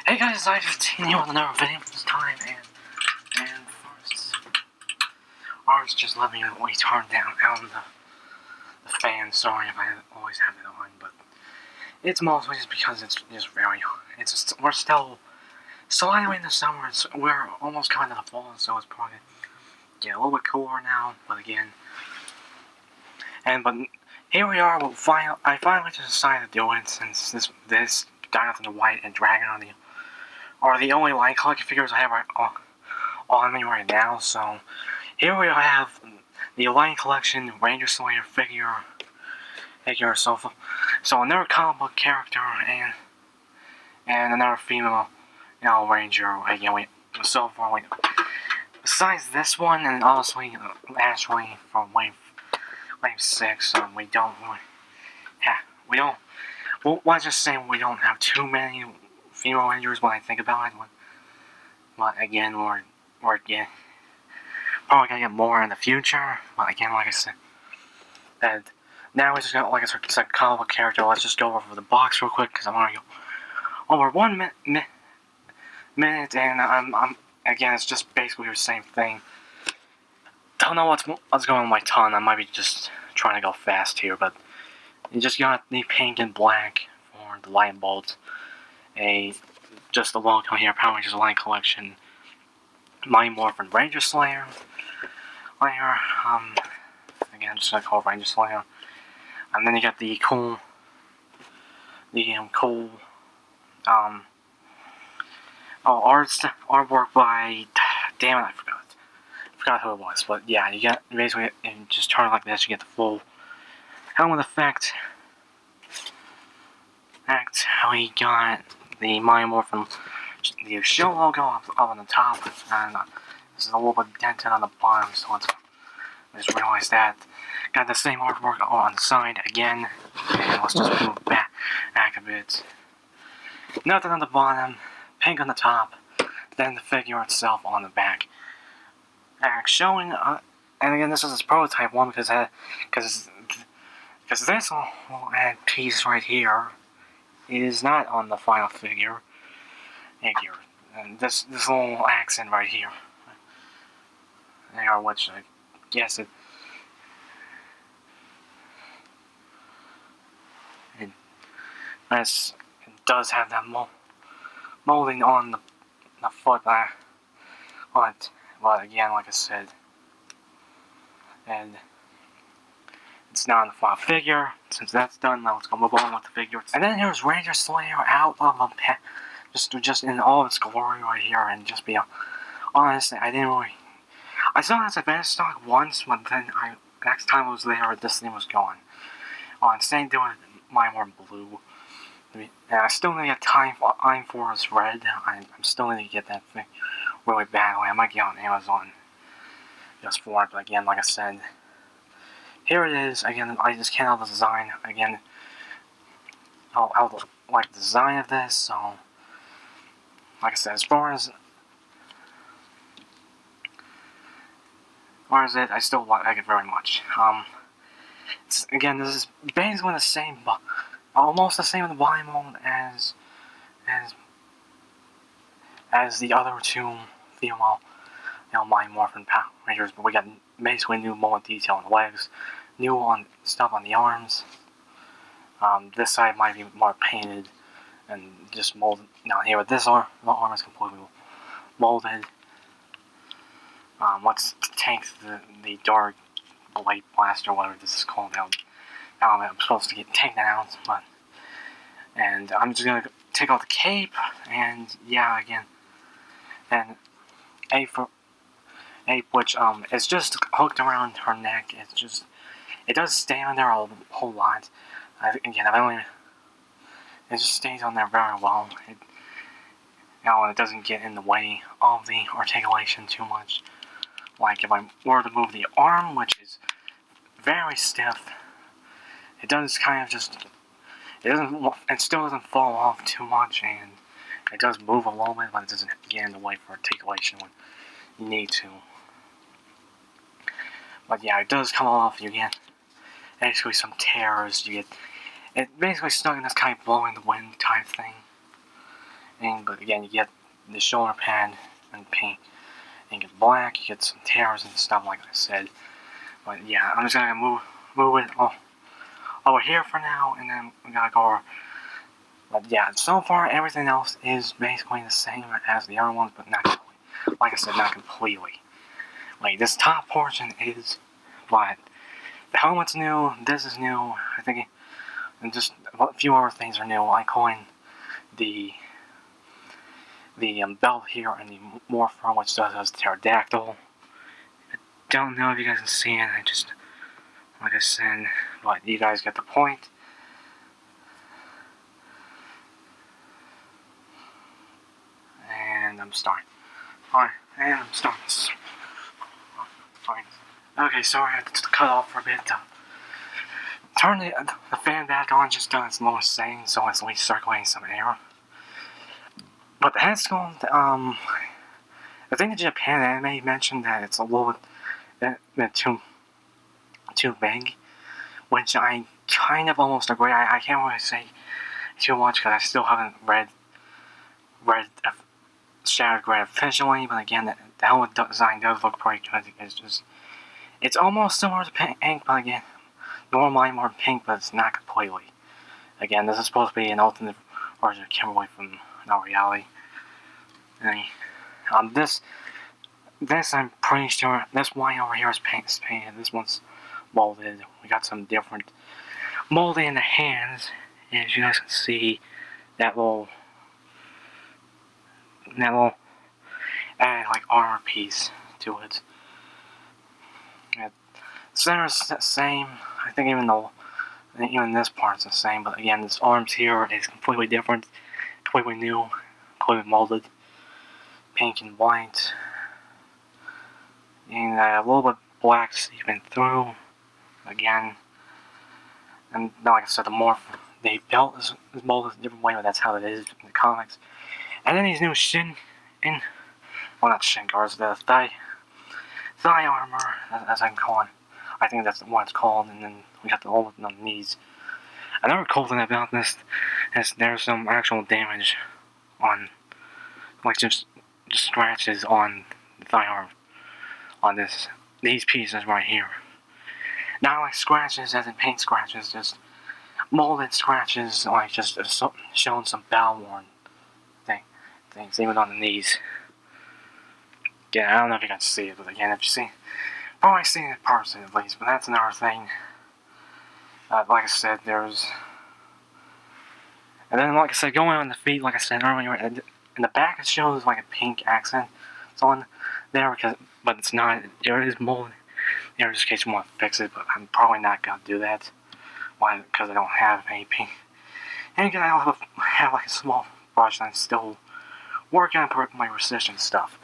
Hey guys, I continue with another video this time, and first, ours just let me turn down the fan. Sorry if I always have it on, but it's mostly just because it's just very. It's just, we're still anyway in the summer. We're almost coming to the fall, so it's probably a little bit cooler now. But again, but here we are. I finally just decided to do it since this Dinosaur the White and Dragon are the only line collecting figures I have on me right now. So here we have the Line Collection Ranger Slayer figure. So another comic book character and another female, Ranger. Again, so far besides this one, and obviously Ashley from Wave 6, we don't. Well, let's just say we don't have too many female Rangers when I think about it. But again, we're probably gonna get more in the future. But again, like I said, and now we just got like a comic book character. Let's just go over the box real quick because I'm gonna go over 1 minute, and I'm again, it's just basically the same thing. Don't know what's going on with my tongue. I might be just trying to go fast here, but you just got the pink and black for the light bolts. Just the logo here, Power Rangers Line Collection, Morphin Ranger Slayer. Again, I'm just gonna call it Ranger Slayer. And then you got the cool artwork by, damn it, I forgot who it was. But yeah, you get basically, and just turn it like this, you get the full helmet effect. How he got the Morphin, the show logo up on the top, and this is a little bit dented on the bottom, so I just realized that. Got the same artwork on the side again, and let's just move back a bit. Nothing on the bottom, pink on the top, then the figure itself on the back. Showing, and again, this is its prototype one because this little piece right here is not on the final figure. And this little accent right here, which I guess it does have that molding on the foot, but again, like I said, and it's not on the final figure. Since that's done, now let's go move on with the figure. And then here's Ranger Slayer out of a pet, just in all its glory right here. And just be honest, I saw it as a advanced stock once, but then next time I was there, this thing was gone. Instead of doing mine more blue. And I still need to get time for its red. I'm still need to get that thing really badly. I might get on Amazon just for it, but again, like I said, here it is. Again, I just can't have the design. Again, I'll like the design of this. So, like I said, as far as it, I still like it very much. Again, this is basically the same, almost the same in the body mold as the other two female, Morphin Power Rangers, but we got basically new mold detail on the legs, new stuff on the arms. This side might be more painted and just molded. Now here with this arm, the arm is completely molded. Let's take the dark blade blaster, whatever this is called out. I'm supposed to take that out, and I'm just gonna take off the cape, and yeah, again, and Ape, which is just hooked around her neck. It does stay on there a whole lot. It just stays on there very well. It doesn't get in the way of the articulation too much. Like if I were to move the arm, which is very stiff, it does kind of just, it still doesn't fall off too much, and it does move a little bit, but it doesn't get in the way for articulation when you need to. But yeah, it does come off. You get basically some tears. It basically stuck in this kind of blowing the wind type thing. but again, you get the shoulder pad and pink, and you get black, you get some tears and stuff like I said. But yeah, I'm just gonna move it over here for now, and then we gotta go over. But yeah, so far everything else is basically the same as the other ones, but not completely. Like I said, not completely. Like this top portion is, but the helmet's new. This is new. I think, and just a few other things are new. Like calling the belt here and the Morphin, which does pterodactyl. I don't know if you guys can see it. I just, like I said, but you guys get the point. And I'm starting. Alright, and I'm starting. Fine. Okay, sorry, I had to cut off for a bit. Turn the fan back on, just done its lowest setting, so it's at least circulating some air. But the head sculpt, I think the Japan anime mentioned that it's a little bit too big, which I kind of almost agree. I can't really say too much because I still haven't read Shattered Gray officially, but again, the helmet design does look pretty good. It's almost similar to pink, but again, normally more pink, but it's not completely. Again, this is supposed to be an alternate version of Kimberly from No Reality. And this I'm pretty sure, this one over here is painted, this one's molded. We got some different molding in the hands, and as you guys can see, that little like armor piece to it. The center's the same. I think even this part's the same, but again, this arms here is completely different, completely new, completely molded, pink and white, and a little bit black seeping through. Again, and like I said, the belt is molded a different way, but that's how it is in the comics. And then these new not shin guards, the thigh armor, as I'm calling. I think that's what it's called. And then we got the hole on the knees. Another cool thing about this is there's some actual damage on, like just scratches on the thigh armor on these pieces right here. Not like scratches as in paint scratches, just molded scratches, like just showing some bow worn things, even on the knees. Yeah, I don't know if you can see it, but again, if you see, probably seen it in person at least, but that's another thing. Like I said, there's, and then like I said, going on the feet, like I said earlier, in the back it shows like a pink accent. It's on there but it's not. There is mold. There, just in case you want to fix it, but I'm probably not gonna do that. Why? Because I don't have any pink. And again, I have like a small brush, and I'm still working on my precision stuff.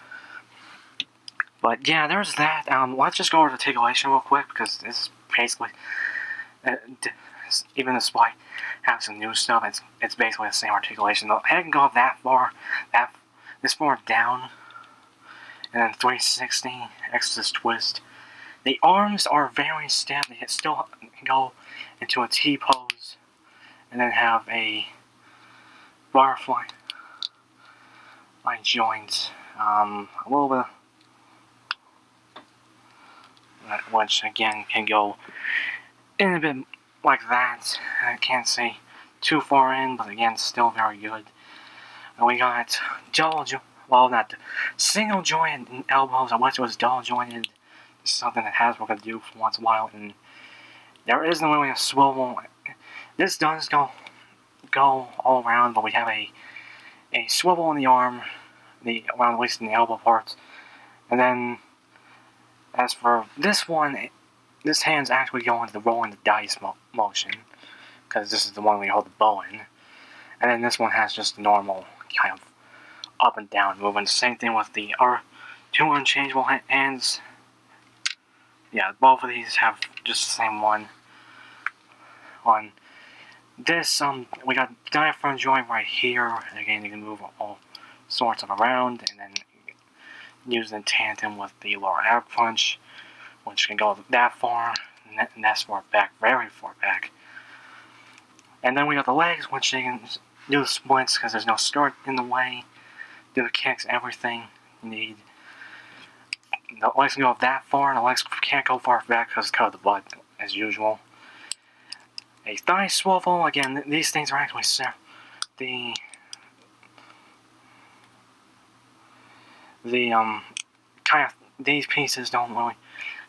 But yeah, there's that. Let's just go over the articulation real quick, because this is basically, even despite having some new stuff, it's basically the same articulation. The head can go up this far down, and then 360, X's twist. The arms are very stiff. They still go into a T pose, and then have a butterfly joint. A little bit, which again can go in a bit like that. I can't say too far in, but again, still very good. And we got not single jointed elbows. I wish it was double jointed. It's something that Hasbro could do for once in a while. And there isn't really a swivel. This does go all around, but we have a swivel in the arm, around at least in the elbow parts. And then, as for this one, this hand's actually going to the rolling the dice motion, because this is the one we hold the bow in. And then this one has just the normal kind of up and down movement. Same thing with the two unchangeable hands. Yeah, both of these have just the same one. On this, we got diaphragm joint right here. Again, you can move all sorts of around, and then use in tandem with the lower ab punch, which can go that far, and that's far back, very far back. And then we got the legs, which you can do the splits because there's no skirt in the way. Do the kicks, everything you need. The legs can go that far, and the legs can't go far back because of the butt, as usual. A thigh swivel, again, these things are actually kind of, these pieces don't really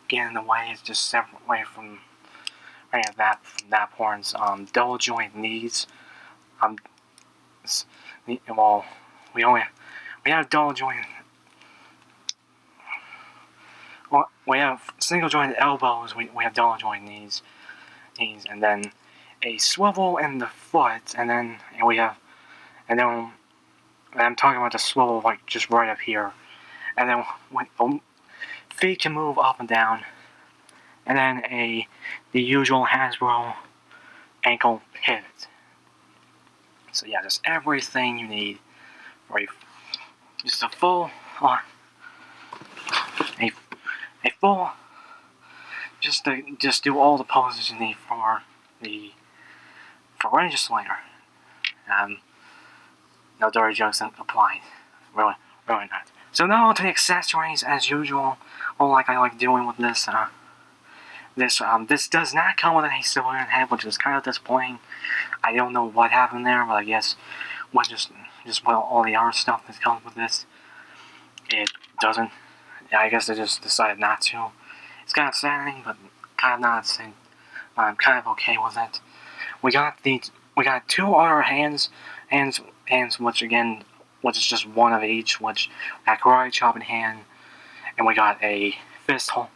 get in the way, it's just separate away from that point. Double joint knees, well, we have double joint, well, we have single jointed elbows, we have double joint knees, and then a swivel in the foot, and then I'm talking about the swivel like just right up here, and then when the feet can move up and down, and then the usual Hasbro ankle pivot. So yeah, just everything you need for just a full just do all the poses you need for Ranger Slayer. No dirty jokes applied. Really not. So now on to the accessories as usual. Well, like I like doing with this. This does not come with a civilian head, which is kind of disappointing. I don't know what happened there, but I guess with just with all the other stuff that comes with this, it doesn't. Yeah, I guess they just decided not to. It's kind of saddening, but kind of not saying. I'm kind of okay with it. We got two other hands, which is just one of each, which a karate chop in hand, and we got a fist a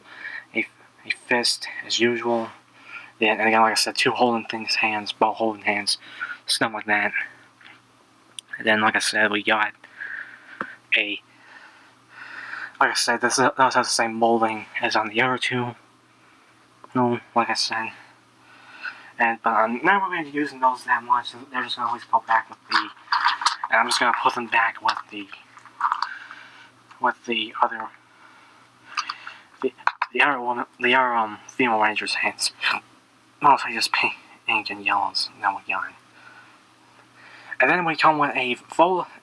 fist as usual. Yeah, and again, like I said, two holding things hands, both holding hands, stuff like that. And then, like I said, we got like I said, this also has the same molding as on the other two. No, like I said. But I'm never going to be using those that much. They're just going to always go back with and I'm just going to put them back with the other female ranger's hands. Mostly just pink and yellows. Now we're yelling. And then we come with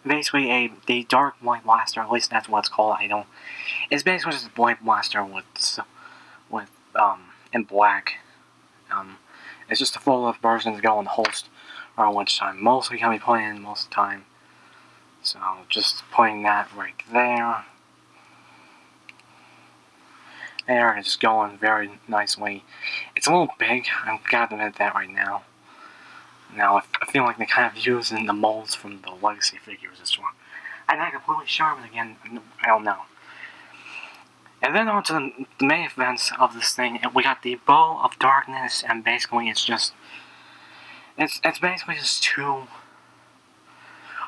basically the dark white blaster. At least that's what it's called. It's basically just a white blaster with in black. It's just a full-length version to go in the holster, which I'm mostly gonna be playing most of the time. So just putting that right there. There, and just going very nicely. It's a little big. I'm gotta admit that right now. Now, I feel like they're kind of using the molds from the Legacy figures as well. I'm not completely sure, but again, I don't know. And then on to the main events of this thing, and we got the Bow of Darkness, and basically it's basically just two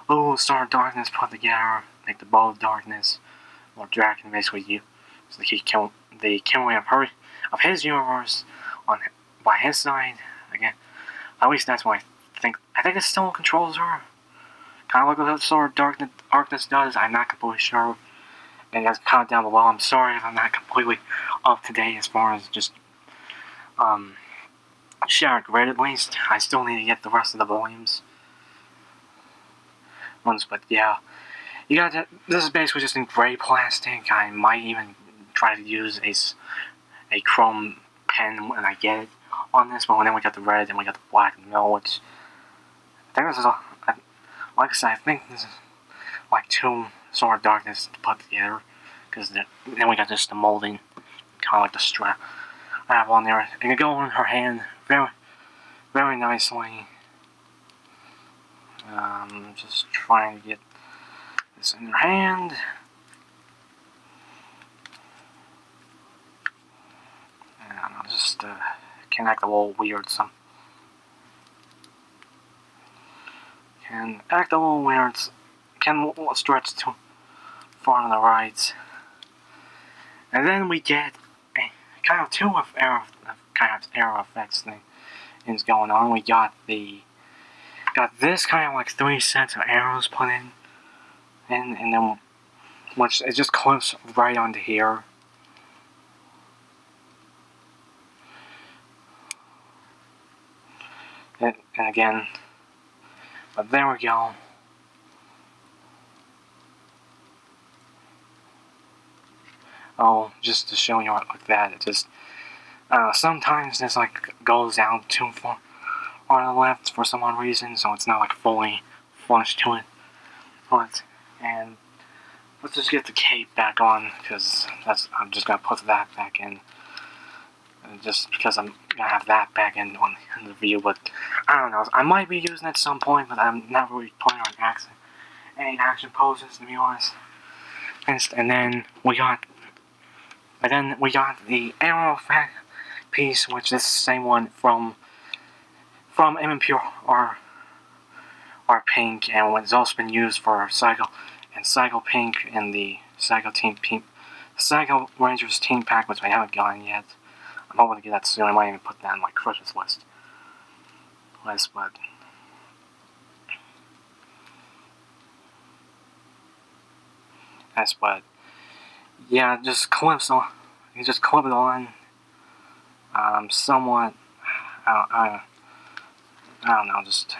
little Star of Darkness put together, like the Bow of Darkness, or Dragon basically use the killing of his universe by his side. Again, at least that's what I think. I think it still controls her. Kind of like what the Sword of Darkness does. I'm not completely sure. And guys, comment down below. I'm sorry if I'm not completely up to date as far as just sharing grid at least. I still need to get the rest of the volumes. But yeah, this is basically just in gray plastic. I might even try to use a chrome pen when I get it on this. But then we got the red and we got the black in the middle, which I think this is like I said, I think this is like two Sword of Darkness to put together, because then we got just the molding, kind of like the strap I have on there. And it go on her hand very, very nicely. Just trying to get this in her hand. And I'll just can act a little weird. Can act a little weird. Can stretch too far on the right. And then we get a kind of two of arrow effects things going on. We got this kind of like 3 sets of arrows put in, and then which it just clips right onto here. And again, But there we go. Oh, just to show you like that, it just sometimes this like goes out too far on the left for some odd reason, so it's not like fully flush to it. But and let's just get the cape back on because I'm just gonna put that back in. Just because I'm gonna have that back in the view, but I don't know. I might be using it at some point, but I'm not really putting on any action poses to be honest. And then we got the arrow effect piece, which is the same one from Impure or Pink, and it's also been used for Cycle Pink in the Cycle Rangers team pack, which I haven't gotten yet. I'm hoping to get that soon. I might even put that on my Christmas list. But yeah, just clips on. You just clip it on. Somewhat. I don't know. Just.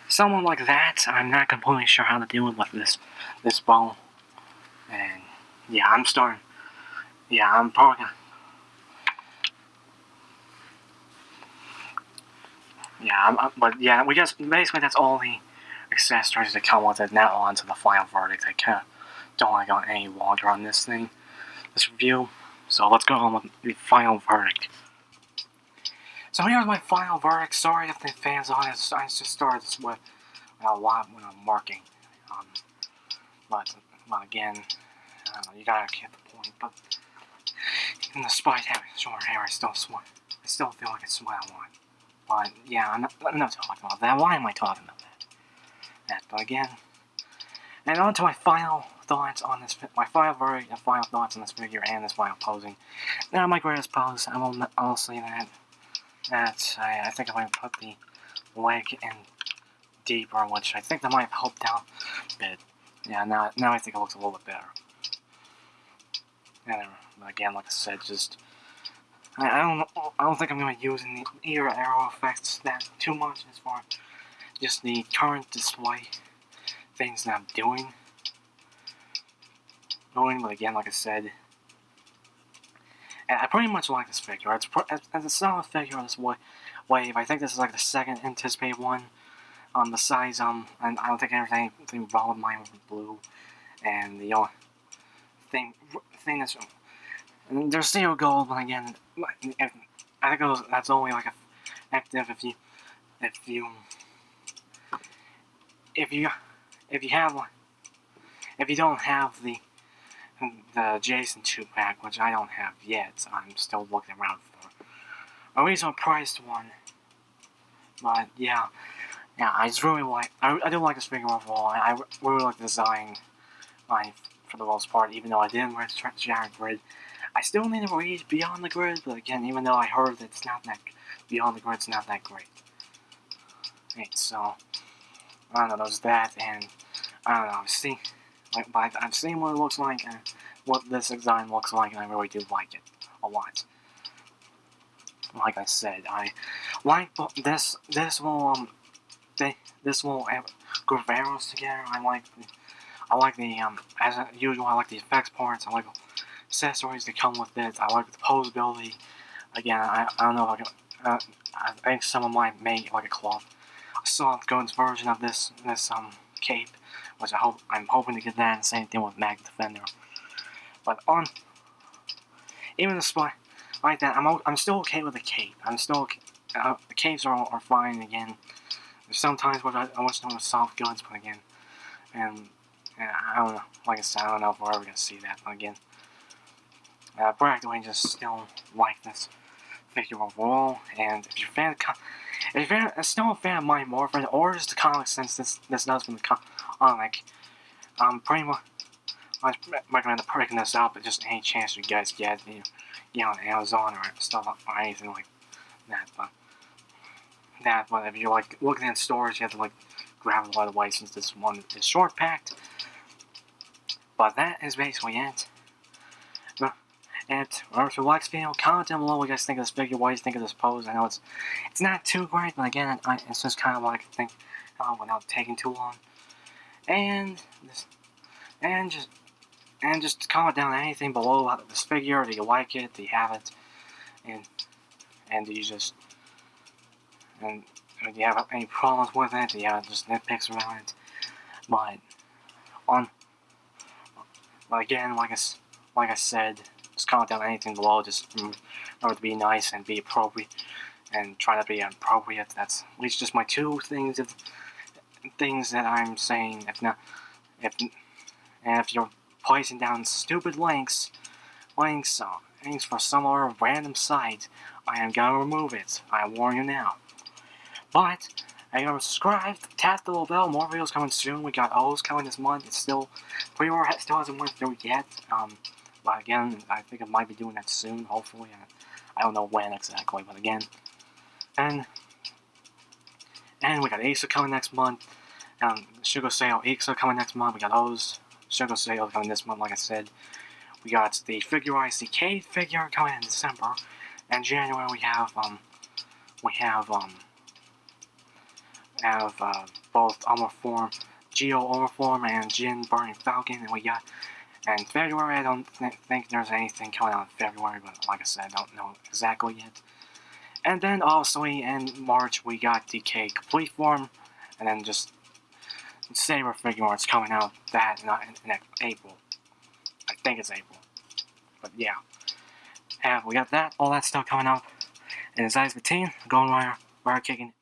Someone like that, I'm not completely sure how to deal with this ball. And yeah, I'm starting. Yeah, I'm probably gonna. Yeah, but yeah, we just basically that's all the accessories that come with it. Now on to the final verdict. I kind of don't want to go any longer on this review. So let's go on with the final verdict. So here's my final verdict. Sorry if the fans on it. I just started this with a lot when I'm marking. But again, I don't know, you gotta get the point. But even despite having short hair, I still feel like I smile a lot. But yeah, I'm not talking about that. Why am I talking about that? But again, and on to my final thoughts on this. My final verdict and final thoughts on this figure and this final posing. Now my greatest pose. I'll say that. I think I might put the leg in deeper, which I think that might have helped out a bit. Yeah, now I think it looks a little bit better. And again, like I said, just I don't think I'm gonna be using the ear arrow effects that too much as far as just the current display things that I'm doing. But again, like I said, I pretty much like this figure. It's a solid figure on this wave. I think this is like the second anticipated one. Besides and I don't think anything wrong with mine with blue, and the only thing that's there's zero gold, but again, I think that's only like effective if you don't have the Jason 2-pack, which I don't have yet. I'm still looking around for a reasonable priced one. But yeah, I just really like. I do like this figure overall. I really like the design, for the most part. Even though I didn't read Shattered Grid, I still need to read Beyond the Grid. But again, even though I heard that it's not that Beyond the Grid's not that great. Right, so I don't know. There's that, and I don't know. I've seen what it looks like and what this design looks like, and I really do like it a lot. Like I said, I like this will group arrows together. I like the as usual. I like the effects parts. I like accessories that come with it. I like the posability. Again, I don't know if I think someone might make like a soft goods version of this cape, which I'm hoping to get that. And same thing with Mag Defender. But even despite like that, I'm still okay with the cape. I'm still okay. The capes are fine again. There's sometimes where I wish there was soft goods, but again, and I don't know. Like I said, I don't know if we're ever gonna see that. But again, practically just still like this figure overall. And if you're still a fan of my Morphin or just the comic, since this does from the comic, pretty much I recommend picking this up. But just any chance you guys get, on Amazon or stuff or anything like that. But if you're like looking at stores, you have to like grab it right away since this one is short packed. But that is basically it. And remember to like this video, comment down below what you guys think of this figure, what you think of this pose. I know it's not too great, but again, it's just kind of what I can think without taking too long. And just comment down anything below about this figure. Do you like it? Do you have it? And do you just do you have any problems with it? Do you have just nitpicks around it? But again, like I said, just comment down anything below. Just remember to be nice and be appropriate, and try not to be inappropriate. That's at least just my two things that I'm saying. If you're placing down stupid links for some other random site, I am gonna remove it. I warn you now. But if you're subscribed, tap the little bell. More videos coming soon. We got O's coming this month. It's still pre-order still hasn't went through yet. But again, I think I might be doing that soon. Hopefully, I don't know when exactly. But again, and we got Asa coming next month. Sugar Sale Asa coming next month. We got O's Sugar Sale coming this month. Like I said, we got the Figure-Rise Decade figure coming in December. And January we have both Armor Form, Geo Armor Form, and Jin Burning Falcon, and February, I don't think there's anything coming out in February, but like I said, I don't know exactly yet. And then obviously in March we got DK Complete Form, and then just Saber Figure Arts coming out in April. I think it's April, but yeah. And we got all that stuff coming up. And as Ice 15, going wire kicking.